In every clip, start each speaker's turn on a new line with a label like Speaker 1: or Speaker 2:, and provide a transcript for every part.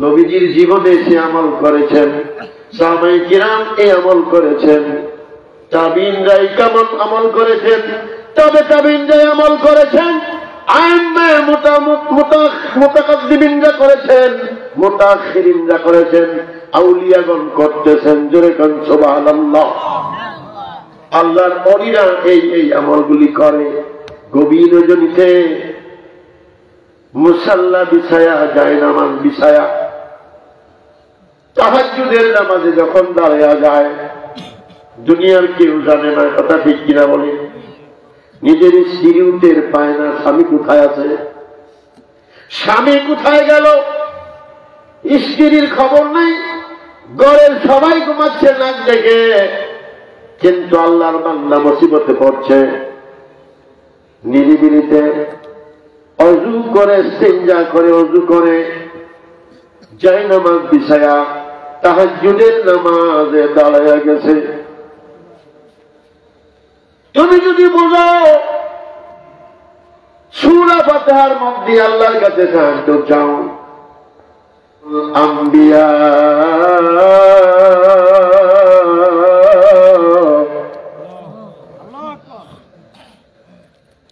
Speaker 1: নবীজির জীবনে সে আমল করেছেন, সাহাবায়ে কিরাম এই আমল করেছেন, তাবিঈনরাই কেমন আমল করেছেন, তবে তাবিঈনরাই আমল করেছেন, আইম্মে মুতাকাদ্দিমিনরা করেছেন, মুতাআখিরিনরা করেছেন, আউলিয়াগণ করতেছেন। জোরে কোন সুবহানাল্লাহ। আল্লাহর ওলিরা এই আমলগুলি করে। গভীর রজনীতে মুসাল্লা বিছায়া, জায়নামাজ বিছায়া, তাহাজ্জুদের নামাজে যখন দাঁড়ায়া যায়, দুনিয়ার কেউ জানে না, কথা ঠিক কিনা বলে? নিজের স্ত্রীও টের পায় না স্বামী কোথায় আছে, স্বামী কোথায় গেল, স্ত্রীর খবর নেই, ঘরের সবাই ঘুমাচ্ছে নাক ডেকে, কিন্তু আল্লাহর বান্দা মুসিবতে পড়ছে। নিরিবিলিতে অজু করে, ইস্তিনজা করে, অজু করে, জায়নামাজ বিছায়া তাহাজ্জুদের নামাজে দাঁড়ায়া গেছে। তুমি যদি বোঝাও সূরা ফাতিহার মধ্যে আল্লাহর কাছে সাহায্য চাও, আম্বিয়া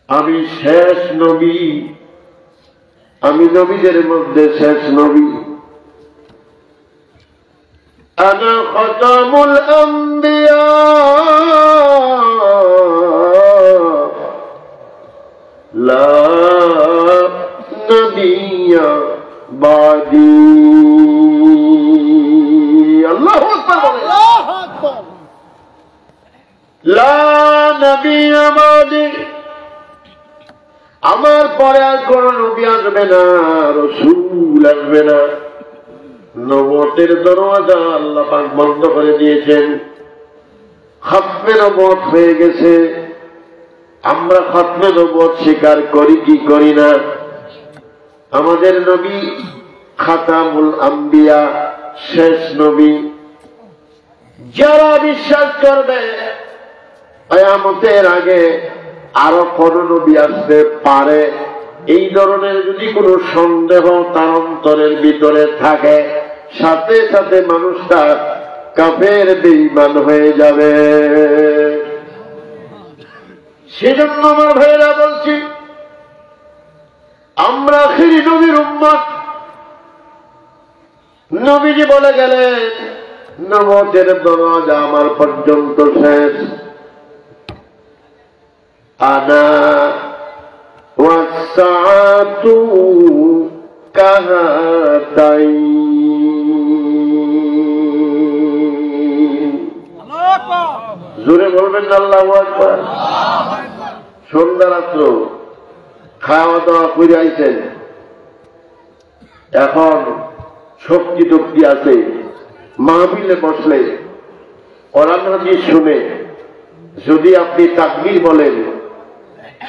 Speaker 1: আমি শেষ নবী, আমি নবীদের মধ্যে শেষ নবী, আনা খাতামুল আম্বিয়া লা নবিয়্যা বাদি। আল্লাহু আকবার, আল্লাহু আকবার। লা নবিয়্যা বাদি, আমার পরে আর কোন নবী আসবে না, রাসূল আসবে না। নবুয়তের দরওয়াজা আল্লাহ পাক বন্ধ করে দিয়েছেন। খাতমে নবুয়ত হয়ে গেছে। আমরা খাতমে নবুয়ত স্বীকার করি কি করি না? আমাদের নবী খাতামুল আম্বিয়া, শেষ নবী। যারা বিশ্বাস করবে কিয়ামতের আগে আরো কোন নবী আসতে পারে, এই ধরনের যদি কোনো সন্দেহ তার অন্তরের ভিতরে থাকে, সাথে সাথে মানুষটা কাফের, বেঈমান হয়ে যাবে। সেজন্য আমার ভাইরা বলছি, আমরা আখিরি নবীর উম্মত। নবীজি বলে গেলেন, নবুয়তের দরজা আমার পর্যন্ত শেষ। আনা ওয়াসসাআতু কাহাতাইন। জোরে বলবেন আল্লাহু আকবার। সন্ধ্যা রাত্র খাওয়া দাওয়া করে আইছেন, এখন শক্তি টক্তি আছে, মাহফিলে বসলে কোরআন হাদিস শুনে যদি আপনি তাকবীর বলেন,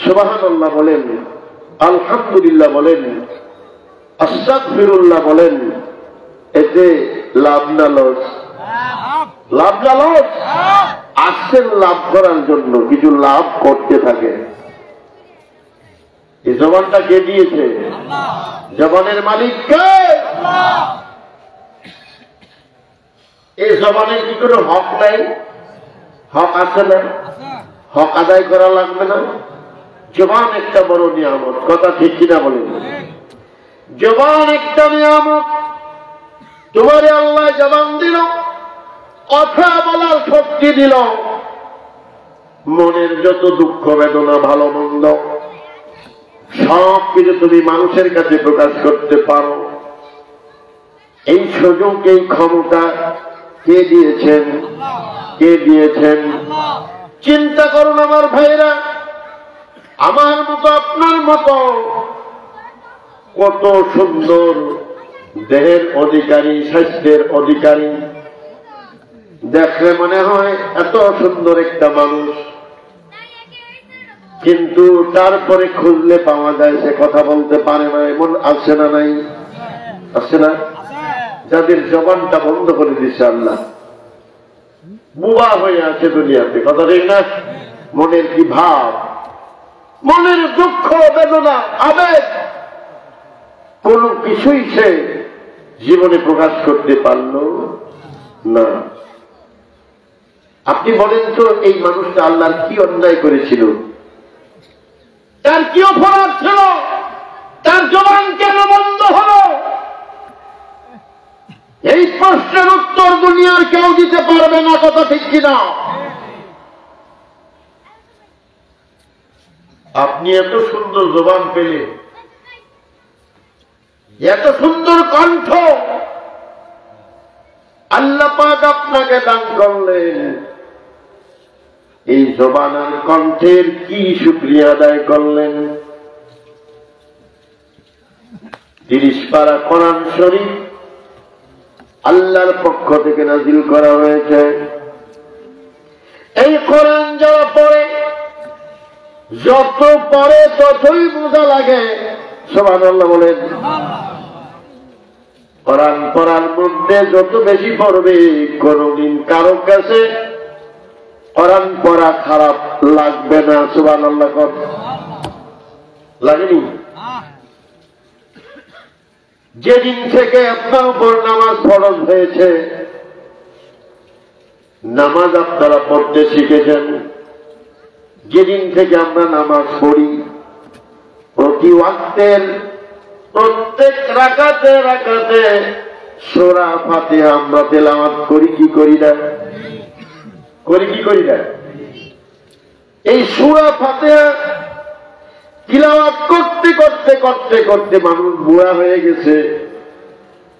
Speaker 1: সুবহানাল্লাহ বলেন, আলহামদুলিল্লাহ বলেন, আস্তাগফিরুল্লাহ বলেন, এতে লাভ না লস? লাভ না লস? আসছেন লাভ করার জন্য, কিছু লাভ করতে থাকে। এই জবানটা কে দিয়েছে? জবানের মালিক কে? এই জবানের কি কোনো হক নাই? হক আছে না? হক আদায় করা লাগবে না? জবান একটা বড় নিয়ামত, কথা ঠিক কিনা বলেন? জবান একটা নিয়ামত। তোমারে আল্লাহ জবান দিল, কথা বলার শক্তি দিল, মনের যত দুঃখ বেদনা ভালো মন্দ সব কিছু তুমি মানুষের কাছে প্রকাশ করতে পারো। এই সুযোগ, এই ক্ষমতা কে দিয়েছেন? কে দিয়েছেন? চিন্তা করুন আমার ভাইরা, আমার মতো আপনার মতো কত সুন্দর দেহের অধিকারী, স্বাস্থ্যের অধিকারী, দেখলে মনে হয় এত সুন্দর একটা মানুষ, কিন্তু তারপরে খুঁজলে পাওয়া যায় সে কথা বলতে পারে না। এমন আছে না? নাই? আছে না? যাদের জবানটা বন্ধ করে দিচ্ছে আল্লাহ, বুবা হয়ে আছে দুনিয়াতে, কথা ঠিক না? মনের কি ভাব, মনের দুঃখ বেদনা আবেগ, কোন কিছুই সে জীবনে প্রকাশ করতে পারল না। আপনি বলেন তো এই মানুষটা আল্লাহর কি অন্যায় করেছিল? তার কি অপরাধ ছিল? তার জবান কেন বন্ধ হলো? এই প্রশ্নের উত্তর দুনিয়ার কেউ দিতে পারবে না, কথা ঠিক কিনা? আপনি এত সুন্দর জবান পেলেন, এত সুন্দর কণ্ঠ আল্লাহ পাক আপনাকে দান করলেন। এই জবান আর কণ্ঠের কি শুকরিয়া আদায় করলেন? 30 পারা কোরআন শরীফ আল্লাহর পক্ষ থেকে নাজিল করা হয়েছে। এই কোরআন যারা পড়ে, যত পড়ে ততই বোঝা লাগে। সুবহানাল্লাহ বলেন। কোরআন পড়ার মধ্যে যত বেশি পড়বে, কোনদিন কারো কাছে কোরআন পড়া খারাপ লাগবে না। সুবহানাল্লাহ লাগেনি? যেদিন থেকে আপনার উপর নামাজ ফরজ হয়েছে, নামাজ আপনারা পড়তে শিখেছেন, যেদিন থেকে আমরা নামাজ পড়ি, প্রতি ওয়াক্তের প্রত্যেক রাকাতে রাকাতে সূরা ফাতিহা আমরা তেলাওয়াত করি কি করি না? করি কি করি না? এই সূরা ফাতিহা তিলাওয়াত করতে করতে করতে করতে মানুষ বুড়া হয়ে গেছে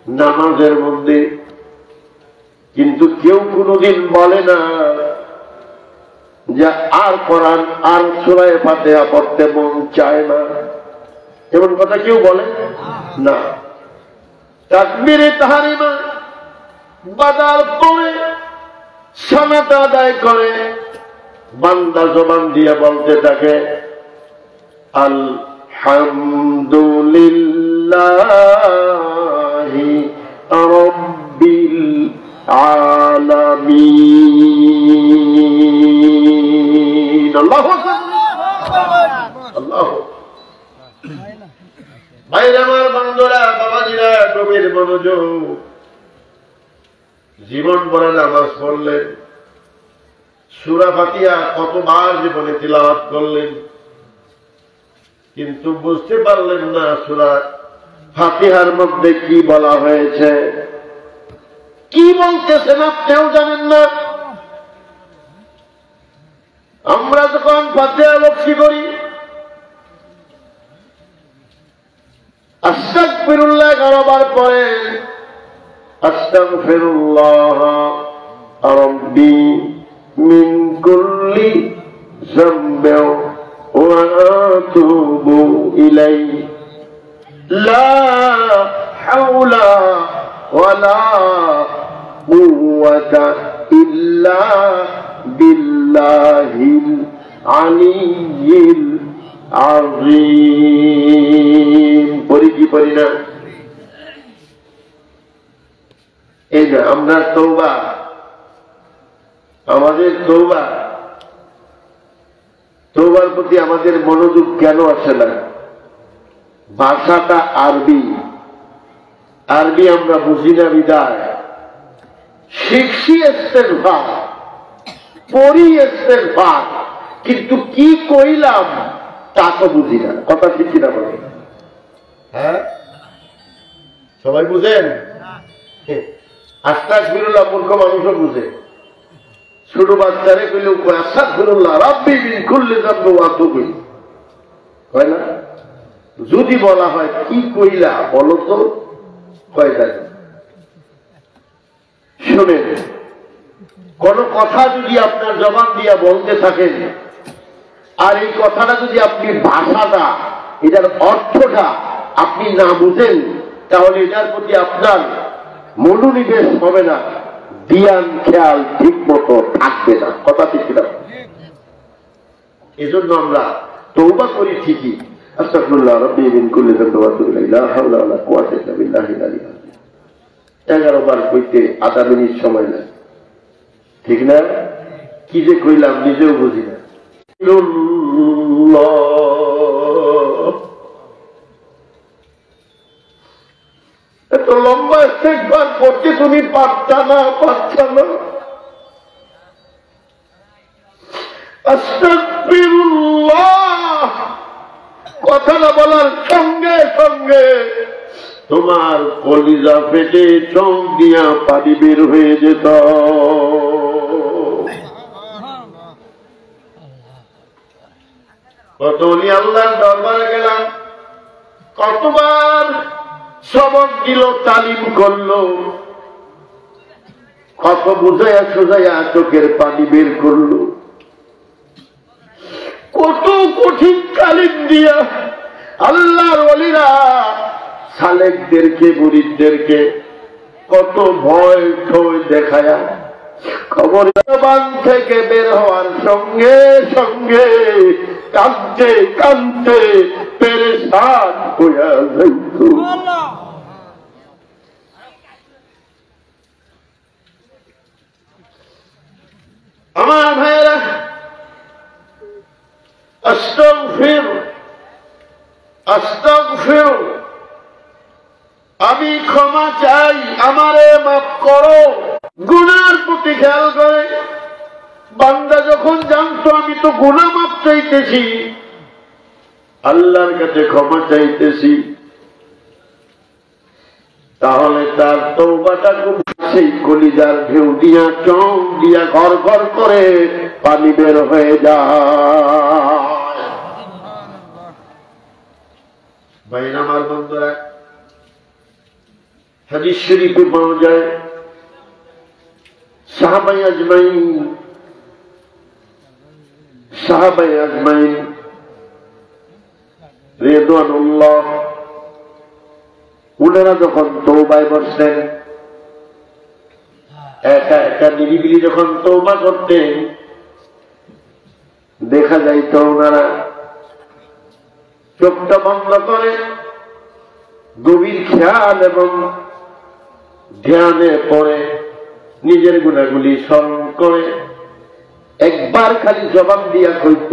Speaker 1: নামাজের মধ্যে, কিন্তু কেউ কোনোদিন বলে না যে আর কোরআন আর সূরা ফাতিহা পড়তে মন চায় না। এমন কথা কেউ বলে না। তাকবীরে তাহরিমা বাদার পরে সালাত আদায় করে বান্দা জবান দিয়ে বলতে থাকে আলহামদুলিল্লাহি রাব্বিল আলামিন। আল্লাহু আকবার। আল্লাহু ভাইরা আমার, বন্ধুরা, বাবাজিরা, গভীর মনোযোগ। জীবন ভরে নামাজ পড়লেন, সূরা ফাতিহা কতবার জীবনে তিলাওয়াত করলেন, কিন্তু বুঝতে পারলেন না সূরা ফাতিহার মধ্যে কি বলা হয়েছে। কি বলতেছেন আপনিও জানেন না। আমরা যখন ফাতিহা লক্ষ্য করি, আস্তাগফিরুল্লাহ কারবার পরে আস্তাগফিরুল্লাহ রাব্বি মিন কুল্লি যামবি ওয়া আতুবু ইলাইহি লা হাওলা ওয়ালা কুওয়াতা ইল্লা বিল্লাহিল আলিয়্যিল আযীম। পড়ি কি পড়ি না? এই যে আমরা তওবা, আমাদের তওবার প্রতি আমাদের মনোযোগ কেন আসে না? ভাষাটা আরবি আমরা বুঝি না বিদায় শিখছি ইস্তেগফার, পড়ি ইস্তেগফার, কিন্তু কি কইলাম তা তো বুঝি না। কথা ঠিক কিনা বলে? হ্যাঁ, সবাই বুঝেন? আস্তাগফিরুল্লাহ মূর্খ মানুষও বুঝে। ছোট বাচ্চারে কইলে আস্তাগফিরুল্লাহ রাব্বি মিন কুল্লি যামবি ওয়া আতুবু ইলাইহি কয় না? যদি বলা হয় কি কইলা বলো তো, কয় যায়। শুনেন, কোন কথা যদি আপনার জবান দিয়া বলতে থাকেন, আর এই কথাটা যদি আপনি ভাষাটা, এটার অর্থটা আপনি না বুঝেন, তাহলে এটার প্রতি আপনার মনোনিবেশ হবে না, ধ্যান খেয়াল ঠিক মতো থাকবে না। কথা ঠিক কিনা? এজন্য আমরা তওবা করি ঠিকই, আস্তাগফিরুল্লাহ রাব্বি মিন কুল্লি যামবি ওয়া আতুবু ইলাইহি লা হাওলা ওয়ালা কুওয়াতা ইল্লা বিল্লাহিল আলিয়্যিল আযীম। 11 বার কইতে আধা মিনিট সময় লাগে, ঠিক না? কি যে কইলাম নিজেও বুঝি না। এত লম্বা ইস্তেগফার করতে তুমি পারতা না। আস্তাগফিরুল্লাহ কথাটা বলার সঙ্গে সঙ্গে তোমার কলিজা ফেটে চোখ দিয়া পানি বের হয়ে যেত। কত উনি আল্লাহর দরবারে গেলাম, কতবার সবক দিল, তালিম করলো, কত বুঝাইয়া সোজাইয়া চোখের পানি বের করলো, কত কঠিন তালিম দিয়া আল্লাহর ওলিরা সালেকদেরকে মুরিদদেরকে কত ভয় ঠয় দেখায়া খবর জবান থেকে বের হওয়ার সঙ্গে সঙ্গে কাঁদতে কাঁদতে পেরেশান হইয়া যাইত। আমার ভাইয়েরা, আস্তাগফির আস্তাগফির, আমি ক্ষমা চাই, আমারে মাফ করো। গুনার প্রতি খেয়াল করে বান্দা যখন জানতো আমি তো গুনাহ মাফ চাইতেছি, আল্লাহর কাছে ক্ষমা চাইতেছি, তাহলে তার তওবাটা খুব সেই কলিজার ঢেউ দিয়া চোখ দিয়া ঘর ঘর করে পানি বের হয়ে যায়। ভাইরা আমার বন্ধুরা, হাদিস শরীফে পাওয়া যায় সাহাবায়ে আজমাইন রিদওয়ানুল্লাহ উনারা যখন তওবায় বসতেন, একা একা নিরিবিলি যখন তওবা করতেন, দেখা যাইত ওনারা চোখটা বন্ধ করে গভীর খেয়াল এবং ধ্যানে পড়ে নিজের গুনাহগুলি স্মরণ করে একবার খালি জবান দিয়া কইত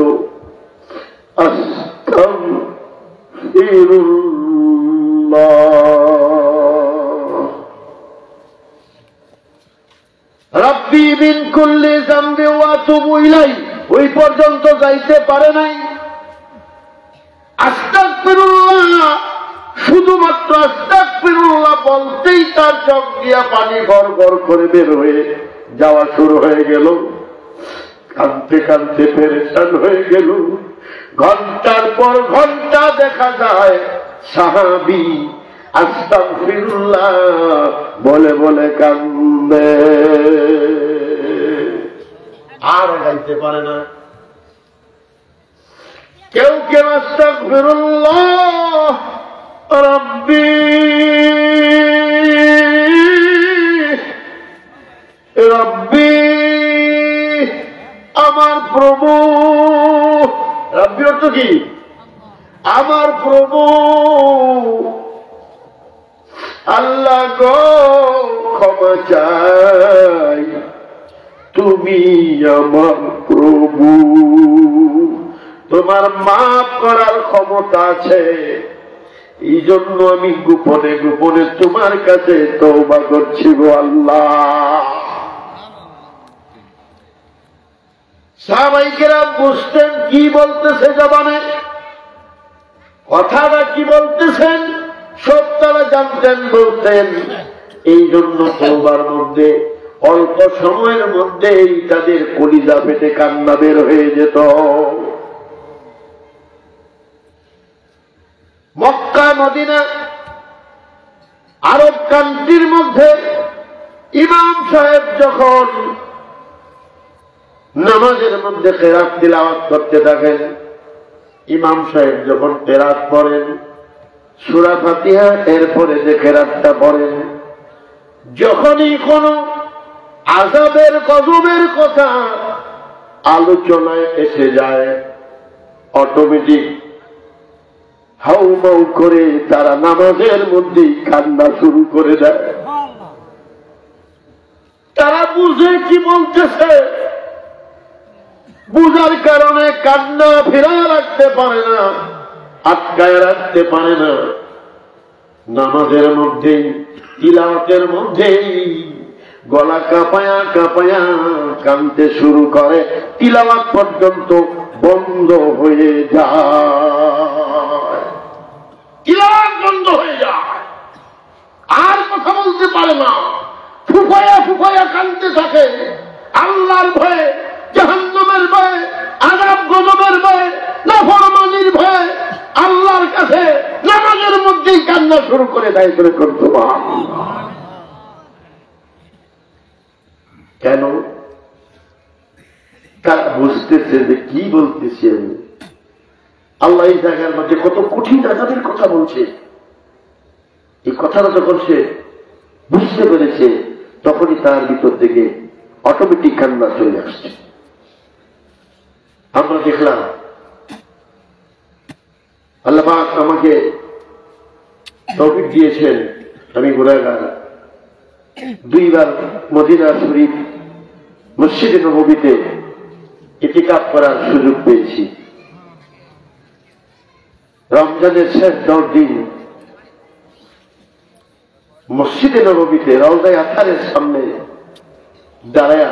Speaker 1: রাব্বি মিন কুল্লি যামবি ওয়া তুবু ইলাই, ওই পর্যন্ত যাইতে পারে নাই। আস্তাগফিরুল্লাহ, শুধুমাত্র আস্তাগফিরুল্লাহ বলতেই তার চোখ দিয়া পানি গড় গড় করে বের হয়ে যাওয়া শুরু হয়ে গেল। কাঁদতে কাঁদতে পেরেশান হয়ে গেল। ঘন্টার পর ঘন্টা দেখা যায় সাহাবী আস্তাগফিরুল্লাহ বলে বলে কান্দে, আর গাইতে পারে না। কেউ কেউ আস্তাগফিরুল্লাহ রাব্বি রাব্বি, আমার প্রভু। রাব্বি অর্থ কি? আমার প্রভু, আল্লাহ গো ক্ষমা চাই, তুমি আমার প্রভু, তোমার মাফ করার ক্ষমতা আছে, এই জন্য আমি গোপনে গোপনে তোমার কাছে তওবা করছি গো আল্লাহ। সাহাবায়ে কেরাম বুঝতেন কি বলতেছে, জবানে কথাটা কি বলতেছেন সব তারা জানতেন, বলতেন। এই জন্য তওবার মধ্যে অল্প সময়ের মধ্যেই তাদের কলিজা ফেটে কান্না বের হয়ে যেত। মক্কা মদিনা আরব কান্ট্রির মধ্যে ইমাম সাহেব যখন নামাজের মধ্যে কেরাত তিলাওয়াত করতে থাকেন, ইমাম সাহেব যখন কেরাত পড়েন সূরা ফাতিহা, এরপরে যে কেরাতটা পড়েন, যখনই কোন আযাবের গজবের কথা আলোচনায় এসে যায়, অটোমেটিক হাউমাউ করে তারা নামাজের মধ্যেই কান্না শুরু করে দেয়। তারা বুঝে কি বলতেছে, বুঝার কারণে কান্না ফেরায় রাখতে পারে না, আটকায় রাখতে পারে না, নামাজের মধ্যেই তিলাওয়াতের মধ্যেই গলা কাঁপায়া কাঁপায়া কাঁদতে শুরু করে, তিলাওয়াত পর্যন্ত বন্ধ হয়ে যায়, তিলাওয়াত বন্ধ হয়ে যায়, আর কথা বলতে পারে না, ফুফায়া ফুফায়া কাঁদতে থাকে। আল্লাহর ভয়ে, জাহান্নামের ভয়ে, আযাব গজবের ভয়ে, নাফরমানির ভয়ে আল্লাহর কাছে নামাজের মধ্যেই কান্না শুরু করে দেয়। করে করতে কেন? তারা বুঝতেছে যে কি বলতেছি আমি। আল্লাহ এই জায়গার মধ্যে কত কঠিন আযাবের কথা বলছে। এই কথাটা যখন সে বুঝতে পেরেছে, তখনই তার ভিতর থেকে অটোমেটিক কান্না চলে আসছে। আমরা দেখলাম আল্লাহ পাক আমাকে তৌফিক দিয়েছেন, আমি গুনাহগার, 2 বার মদিনা শরীফ মসজিদে নববীতে ইতিকাফ করার সুযোগ পেয়েছি। রমজানের শেষ 10 দিন মসজিদে নববীতে রওজায়ে আতহারের সামনে দাঁড়ায়া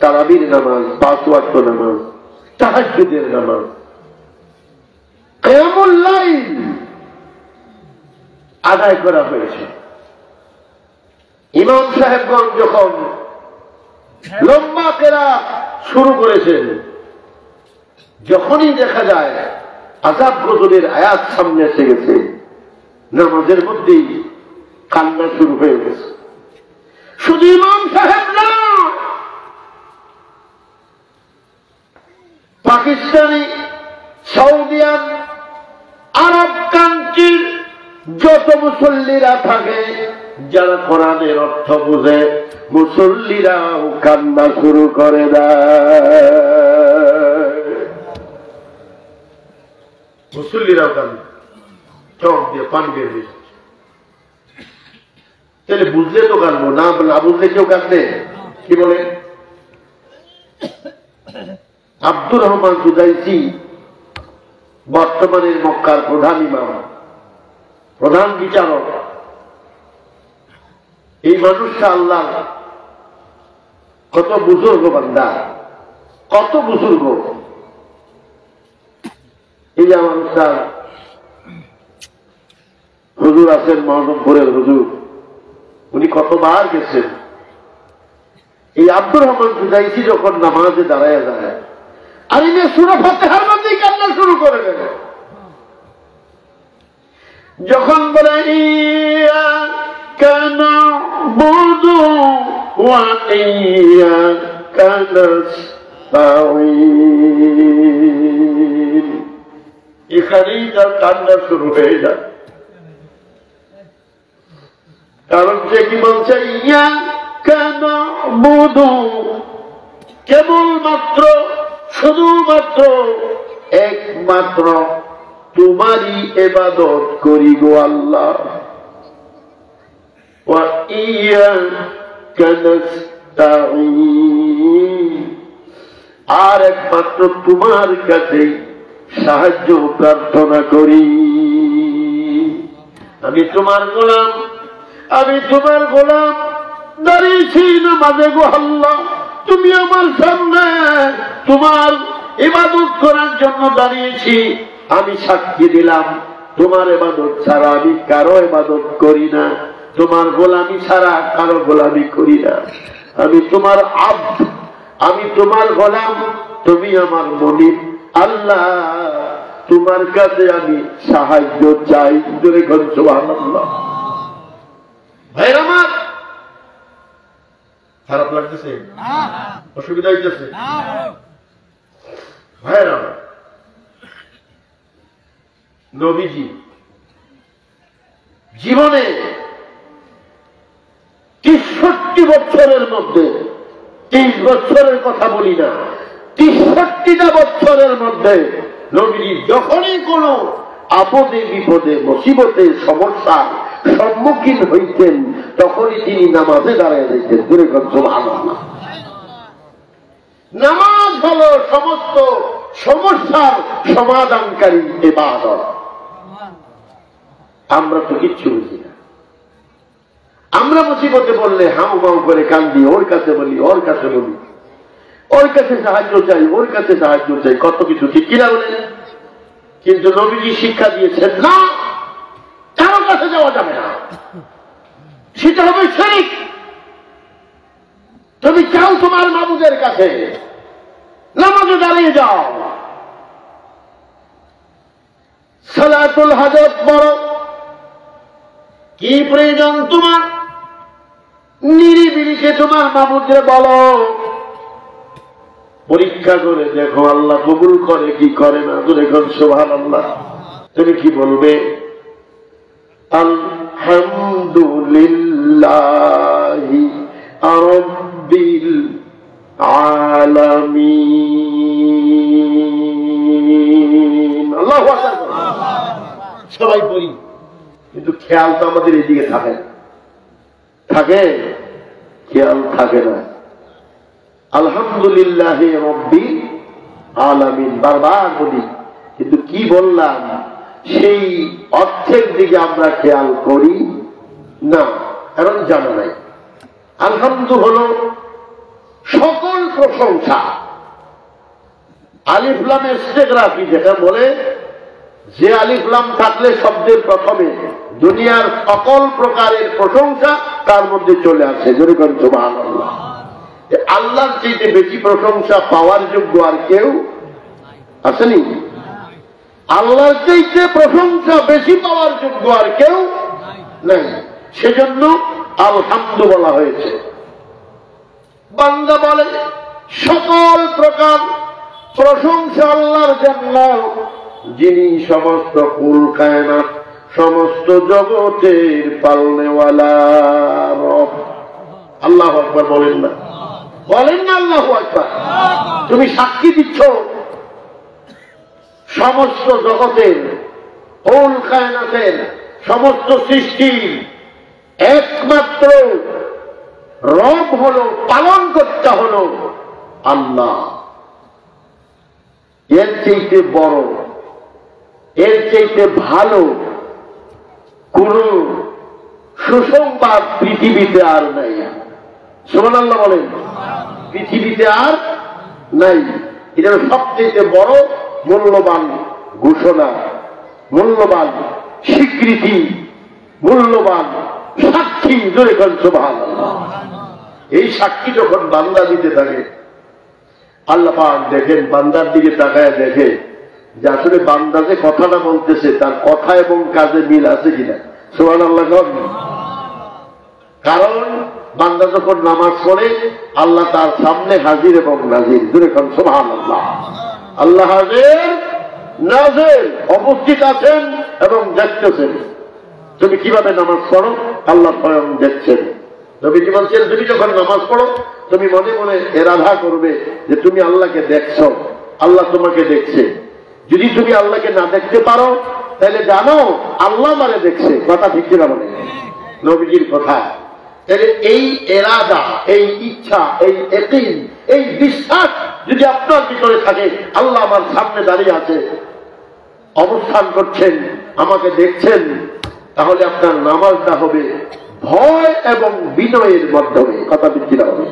Speaker 1: তারাবির নামাজ, 5 ওয়াক্ত নামাজ, তাহাজ্জুদের নামাজ, কিয়ামুল লাইল আদায় করা হয়েছে। ইমাম সাহেবগণ যখন লম্বা কেরাত শুরু করেছেন, যখনই দেখা যায় আযাব গজবের আয়াত সামনে এসে গেছে, নামাজের মধ্যেই কান্না শুরু হয়ে গেছে। শুধু ইমাম সাহেব না, পাকিস্তানি, সৌদিয়ান, আরব কান্ট্রির যত মুসল্লিরা থাকে, যারা কোরআনের অর্থ বুঝে, মুসল্লিরাও কান্না শুরু করে দেয়। মুসল্লিরাও কান্না, চোখ দিয়ে পানি বের হয়ে যাচ্ছে। তাহলে বুঝলে তো কাঁদবো, না বুঝলে কেউ কাঁদবে? কি বলে? আব্দুর রহমান সুদাইসি বর্তমানের মক্কার প্রধান ইমাম, প্রধান বিচারক। এই মানুষটা আল্লাহ কত বুজুর্গ বান্দা, কত বুজুর্গ। এই যে মানুষটা হুজুর আছেন, মহম্মদপুরের হুজুর, উনি কতবার গেছেন। এই আব্দুর রহমান সুদাইসি যখন নামাজে দাঁড়ায় যায়, আর ইনি সূরা ফাতিহার মধ্যেই কান্না শুরু করে দেন। যখন বলে ইয়াকা না'বুদু ওয়া ইয়াকা নাস্তাঈন, এখানেই তার কান্না শুরু হয়ে যায়। কারণ সে কি বলছে? ইয়াকা না'বুদু, কেবলমাত্র, শুধুমাত্র, একমাত্র তোমারই ইবাদত করি গো আল্লাহ। ওয়া ইয়াকা নাস্তাঈন, আর একমাত্র তোমার কাছে সাহায্য প্রার্থনা করি। আমি তোমার গোলাম, আমি তোমার গোলাম, দাঁড়িয়েছি নামাজে গো আল্লাহ। তুমি আমার সামনে তোমার ইবাদত করার জন্য দাঁড়িয়েছি। আমি সাক্ষী দিলাম, তোমার ইবাদত ছাড়া আমি কারো ইবাদত করি না, তোমার গোলামি ছাড়া কারো গোলামি করি না। আমি তোমার আব্দ, আমি তোমার গোলাম, তুমি আমার মনিব। আল্লাহ, তোমার কাছে আমি সাহায্য চাই। জোরে বলুন সুবহানাল্লাহ। ভাইরা আমার, খারাপ লাগতেছে? অসুবিধা হইতেছে? ভাইরা আমার, নবীজি জীবনে 63 বছরের মধ্যে, 30 বছরের কথা বলি না, 63টা বছরের মধ্যে নবীজি যখনই কোন আপদে বিপদে মুসিবতে সমস্যার সম্মুখীন হইতেন, তখনই তিনি নামাজে দাঁড়িয়ে দিতেন। দূরে সুবহানাল্লাহ। নামাজ হলো সমস্ত সমস্যার সমাধানকারী ইবাদত। আমরা তো কিচ্ছু বুঝি না। আমরা মুসিবতে বললে হাউ মাউ করে কান্দি, ওর কাছে বলি, ওর কাছে বলি, ওর কাছে সাহায্য চাই, ওর কাছে সাহায্য চাই, কত কিছু, ঠিক কিনা বলেন? কিন্তু নবীজি শিক্ষা দিয়েছেন না, কারো কাছে যাওয়া যাবে না, সেটা হবে শিরক। তুমি চাও তোমার মাবুদের কাছে, নামাজে দাঁড়িয়ে যাও, সালাতুল হাজত পড়ো, কি প্রয়োজন তোমার নিরিবিলিকে তোমার মাবুদকে বলো, পরীক্ষা করে দেখো আল্লাহ কবুল করে কি করে না। দেখুন সুবহানাল্লাহ, তুমি কি বলবে? আলহামদুলিল্লাহি রাব্বিল আলামিন। আল্লাহু আকবার। সবাই বলি, কিন্তু খেয়াল তো আমাদের এদিকে থাকে, থাকে খেয়াল থাকে না। আলহামদুলিল্লাহি রাব্বিল আলামিন বারবার বলি, কিন্তু কি বললাম সেই অর্থের দিকে আমরা খেয়াল করি না, কারণ জানা নাই। আলহামদু হলো সকল প্রশংসা। আলিফ লাম ইস্তিগরাকি যেটা বলে, যে আলিফ লাম থাকলে শব্দের প্রথমে দুনিয়ার সকল প্রকারের প্রশংসা তার মধ্যে চলে আসে। যদি করেন সুবহানাল্লাহ। আল্লাহর চাইতে বেশি প্রশংসা পাওয়ার যোগ্য আর কেউ আসেনি। আল্লাহর চাইতে প্রশংসা বেশি পাওয়ার যোগ্য আর কেউ নাই, সেজন্য আলহামদু বলা হয়েছে। বান্দা বলে সকল প্রকার প্রশংসা আল্লাহর জন্য, যিনি সমস্ত কুল কায়নাত, সমস্ত জগতের পালনেওয়ালা রব। আল্লাহু আকবার বলেন না, বলেন না আল্লাহু আকবার। তুমি সাক্ষী দিচ্ছ সমস্ত জগতের, কুল কায়নাতের, সমস্ত সৃষ্টির একমাত্র রব হলো, পালন করতে হলো আল্লাহ। এর চাইতে বড়, এর চাইতে ভালো কোন সুসংবাদ পৃথিবীতে আর নাই। সুবহানাল্লাহ বলেন, পৃথিবীতে আর নাই। এটা সবচেয়ে বড় মূল্যবান ঘোষণা, মূল্যবান স্বীকৃতি, মূল্যবান সাক্ষী। জোরে বলেন সুবহানাল্লাহ। এই সাক্ষী যখন বান্দা দিতে থাকে, আল্লাহ পাক দেখেন, বান্দার দিকে তাকায় দেখে যে আসলে বান্দা যে কথাটা বলতেছে তার কথা এবং কাজে মিল আছে কিনা। সুবহানাল্লাহ। কারণ বান্দা যখন নামাজ পড়ে আল্লাহ তার সামনে হাজির এবং নাজির। জোরে বলেন সুবহানাল্লাহ। আল্লাহ হাজির নাজির, উপস্থিত আছেন এবং দেখতেছেন। তুমি কিভাবে নামাজ পড়ো আল্লাহ স্বয়ং দেখছেন। নবীজি বলছেন, তুমি যখন নামাজ পড়ো তুমি মনে মনে এরাধা করবে যে তুমি আল্লাহকে দেখছো, আল্লাহ তোমাকে দেখছে। যদি তুমি আল্লাহকে না দেখতে পারো তাহলে জানো আল্লাহ মানে দেখছে। কথা ঠিক কিনা বলে নবীজির কথা। তাহলে এই এরাদা, এই ইচ্ছা, এই ইয়াকিন, এই বিশ্বাস যদি আপনার ভিতরে থাকে, আল্লাহ আমার সামনে দাঁড়িয়ে আছে, অবস্থান করছেন, আমাকে দেখছেন, তাহলে আপনার নামাজটা হবে ভয় এবং বিনয়ের মাধ্যমে। কথা বৃদ্ধি হবে।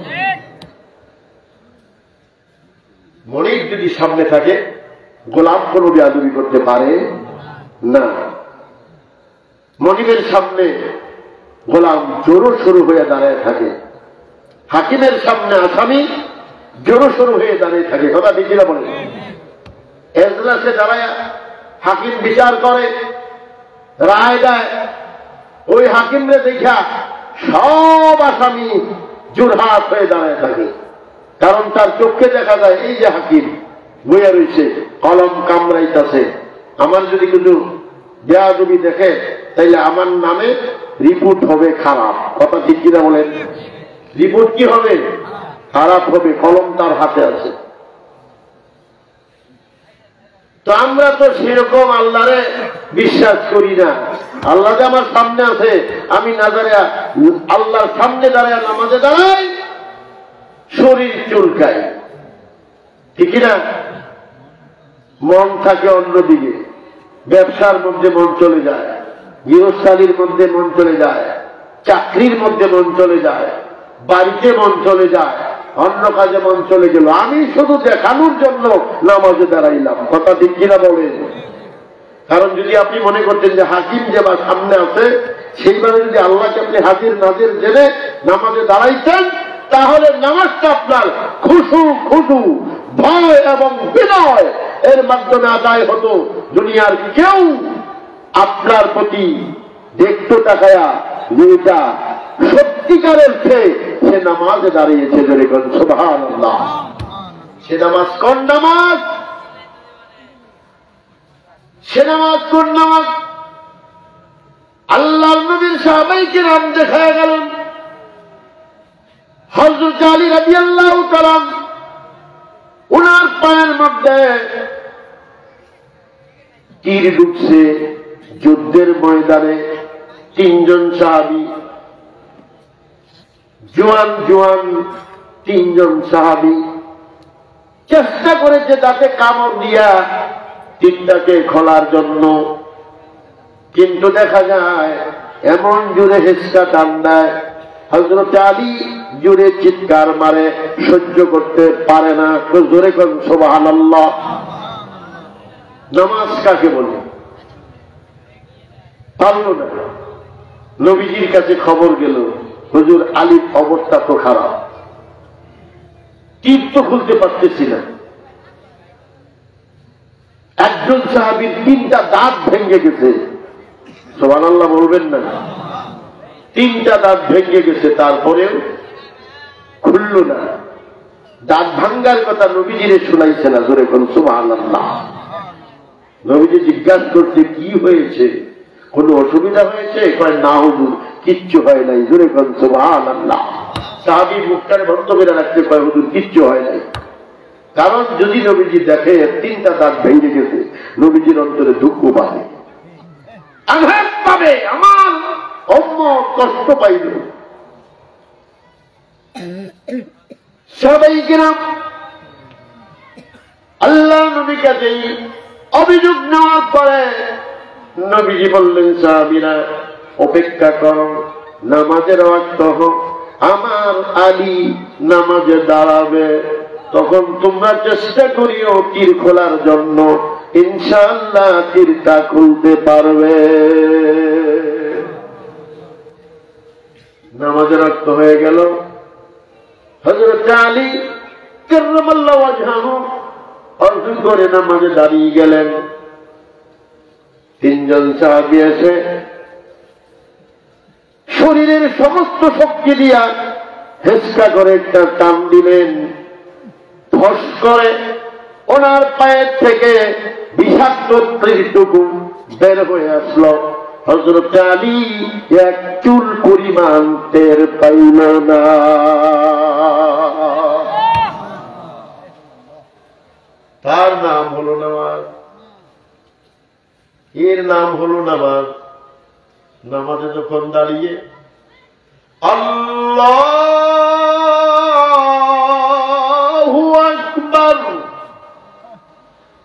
Speaker 1: মনিব যদি সামনে থাকে গোলাম কোনো বেয়াদবি করতে পারে না। মনিবের সামনে গোলাম জোরো শুরু হয়ে দাঁড়িয়ে থাকে, হাকিমের সামনে আসামি জোরো শুরু হয়ে দাঁড়িয়ে থাকে। কথা বৃদ্ধি বলে এজলাসে দাঁড়ায় হাকিম বিচার করে, রায় দেয়, ওই হাকিমরে দেখা সব আসামি জোরহাট হয়ে দাঁড়ায় থাকে। কারণ তার চোখে দেখা যায় এই যে হাকিম বইয়া রয়েছে, কলম কামড়াইতেছে। আমার যদি কিছু বেয়াদবি দেখে তাইলে আমার নামে রিপোর্ট হবে খারাপ। কথা ঠিক কিনা বলেন? রিপোর্ট কি হবে? খারাপ হবে, কলম তার হাতে আছে। তো আমরা তো সেরকম আল্লাহরে বিশ্বাস করি না। আল্লাহ যে আমার সামনে আছে, আমি না দাঁড়িয়ে আল্লাহর সামনে দাঁড়িয়ে নামাজে দাঁড়াই, শরীর চুলকায়, ঠিক না? মন থাকে অন্যদিকে, ব্যবসার মধ্যে মন চলে যায়, গৃহস্থালির মধ্যে মন চলে যায়, চাকরির মধ্যে মন চলে যায়, বাড়িতে মন চলে যায়, অন্য কাজে মন চলে গেল, আমি শুধু দেখানোর জন্য নামাজে দাঁড়াইলাম। কথা ঠিক কিনা বলেন? কারণ যদি আপনি মনে করতেন যে হাকিম যে বা সামনে আছে, সেইভাবে যদি আল্লাহকে আপনি হাজির নাজির জেনে নামাজে দাঁড়াইতেন, তাহলে নামাজটা আপনার খুশু খুশু ভয় এবং বিনয় এর মাধ্যমে আদায় হতো। দুনিয়ার কেউ আপনার প্রতি দেখতো তাকায়া যে এটা সত্যিকারের সে নামাজে দাঁড়িয়েছে। যেরকম সুবহানাল্লাহ। সে নামাজ কোন নামাজ? সে নামাজ কোন নামাজ? আল্লাহর নবীর সাহাবায়ে কিরাম দেখা গেলেন হযরত আলী রাদিয়াল্লাহু তাআলা ওনার পায়ের মধ্যে তীর ঢুকছে। যুদ্ধের ময়দানে তিনজন সাহাবী, জোয়ান জোয়ান তিনজন সাহাবী চেষ্টা করেছে তাতে কামড় দিয়া তীরটাকে খোলার জন্য, কিন্তু দেখা যায় এমন জোরে হেঁচকা টান দেয়, হযরত আলী জোরে চিৎকার মারে, সহ্য করতে পারে না। তো জোরে কোন সুবহানাল্লাহ। নামাজ কাকে বলে? পারল না। নবীজির কাছে খবর গেল, হুজুর আলীর অবস্থা তো খারাপ, তীর তো খুলতে পারতেছি না। একজন সাহাবীর 3টা দাঁত ভেঙে গেছে। সুবহানাল্লাহ বলবেন না? 3টা দাঁত ভেঙে গেছে, তারপরেও খুলল না। দাঁত ভাঙ্গার কথা নবীজিরে শোনাইছে না। জোরে কোন সুবহানাল্লাহ। নবীজি জিজ্ঞাসা করতে কি হয়েছে, কোন অসুবিধা হয়েছে? কয় না হুজুর, কিচ্ছু হয় নাই। জোরে কোন সুবহানাল্লাহ। সাহাবী মুখটারে বন্ধ করে রাখতে কয় হুজুর কিচ্ছু হয় নাই। কারণ যদি নবীজি দেখে 3টা দাঁত ভেঙে গেছে, নবীজির অন্তরে দুঃখ পাবে, আঘাত পাবে, আমার অম্মত কষ্ট পাইল। সবাই কিরাম আল্লাহ নবী কাছে অভিযোগ নেওয়ার পরে নবীজি বললেন, সাহাবীরা অপেক্ষা করো, নামাজের ওয়াক্ত হোক, আমার আলী নামাজে দাঁড়াবে, তখন তোমরা চেষ্টা করিও তীর খোলার জন্য, ইনশাআল্লাহ তীরটা খুলতে পারবে। নামাজের ওয়াক্ত হয়ে গেল। হযরত আলী কাররামাল্লাহু ওয়াজহাহু অজু করে নামাজে দাঁড়িয়ে গেলেন। 3জন সাহাবী এসে শরীরের সমস্ত শক্তি দিয়া হেঁচকা করে একটা টান দিলেন। ফস করে ওনার পায়ের থেকে বিষাক্ত তীরটুকু বের হয়ে আসলো। হযরত আলী এক চুল পরিমাণ টের পাইল না। তার নাম হলো নামাজ। এর নাম হলো নামাজ। নামাজে যখন দাঁড়িয়ে আল্লাহু আকবার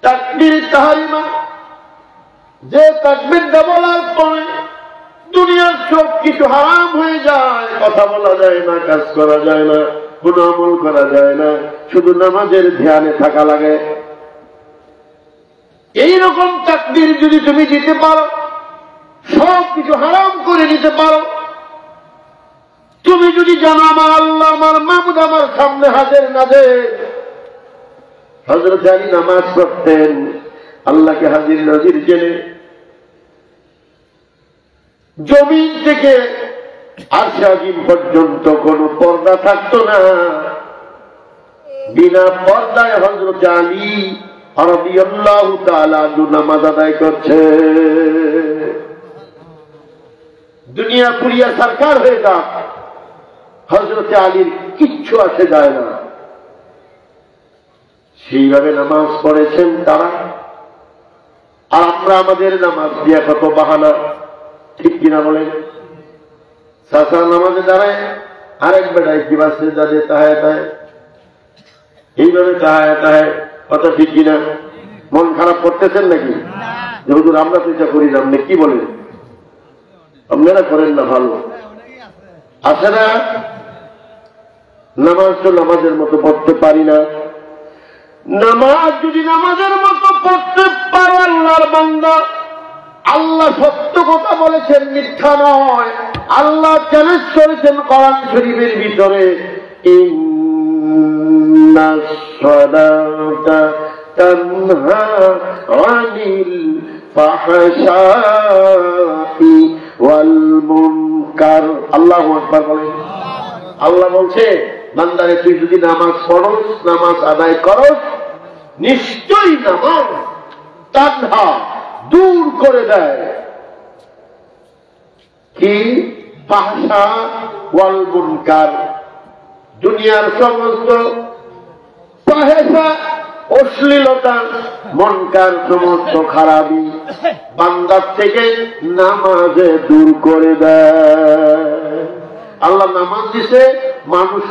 Speaker 1: তাকবীর তাহরিমা, যে তাকবীরটা বলার পরে দুনিয়ার সব কিছু হারাম হয়ে যায়, কথা বলা যায় না, কাজ করা যায় না, কোন আমল করা যায় না, শুধু নামাজের ধ্যানে থাকা লাগে। এইরকম তাকবীর যদি তুমি দিতে পারো, সব কিছু হারাম করে নিতে পারো। তুমি যদি জানো আমার আল্লাহ, আমার মাহবুব আমার সামনে হাজির নাজির। হযরত আলী নামাজ পড়তেন আল্লাহকে হাজির নাজির জেনে। জমিন থেকে আরশ আজিম পর্যন্ত কোন পর্দা থাকতো না। বিনা পর্দায় হযরত আলী রাদিয়াল্লাহু তাআলা নামাজ আদায় করছে। দুনিয়া পুরিয়া সরকার হয়ে যাক, হযরত আলীর কিচ্ছু আসে যায় না। সেইভাবে নামাজ পড়েছেন তারা। আর আমরা আমাদের নামাজ দিয়া কত বাহানা, ঠিক কিনা বলেন? চাচা নামাজে দাঁড়ায়, আরেক বেড়ায় কি বাসে যাবে তাহায় তাহায়, এইভাবে তাহায় তাহায়, কথা ঠিক কিনা? মন খারাপ করতেছেন নাকি? হুজুর আমরা তো এটা করি না, আপনি কি বলেন? আপনারা করেন না, ভালো। আছে না? নামাজ তো নামাজের মতো পড়তে পারি না। নামাজ যদি নামাজের মতো পড়তে পারো আল্লাহর বান্দা, আল্লাহ সত্য কথা বলেছেন, মিথ্যা নয়। আল্লাহ চ্যালেঞ্জ করেছেন কোরআন শরীফের ভিতরে, ইন্নাস সালাতা তানহা আনিল ফাহশাই ওয়াল মুনকার। আল্লাহু আকবার বলেন। আল্লাহ বলছে, বান্দারে তুই যদি নামাজ পড়স, নামাজ আদায় করস, নিশ্চয়ই নামাজ তানহা দূর করে দেয় কি? ফাহশা ওয়াল মুনকার, দুনিয়ার সমস্ত ফাহশা, অশ্লীলতা, মুনকার, সমস্ত খারাপি বান্দার থেকে নামাজে দূর করে দেয়। আল্লাহ নামাজ দিছে মানুষ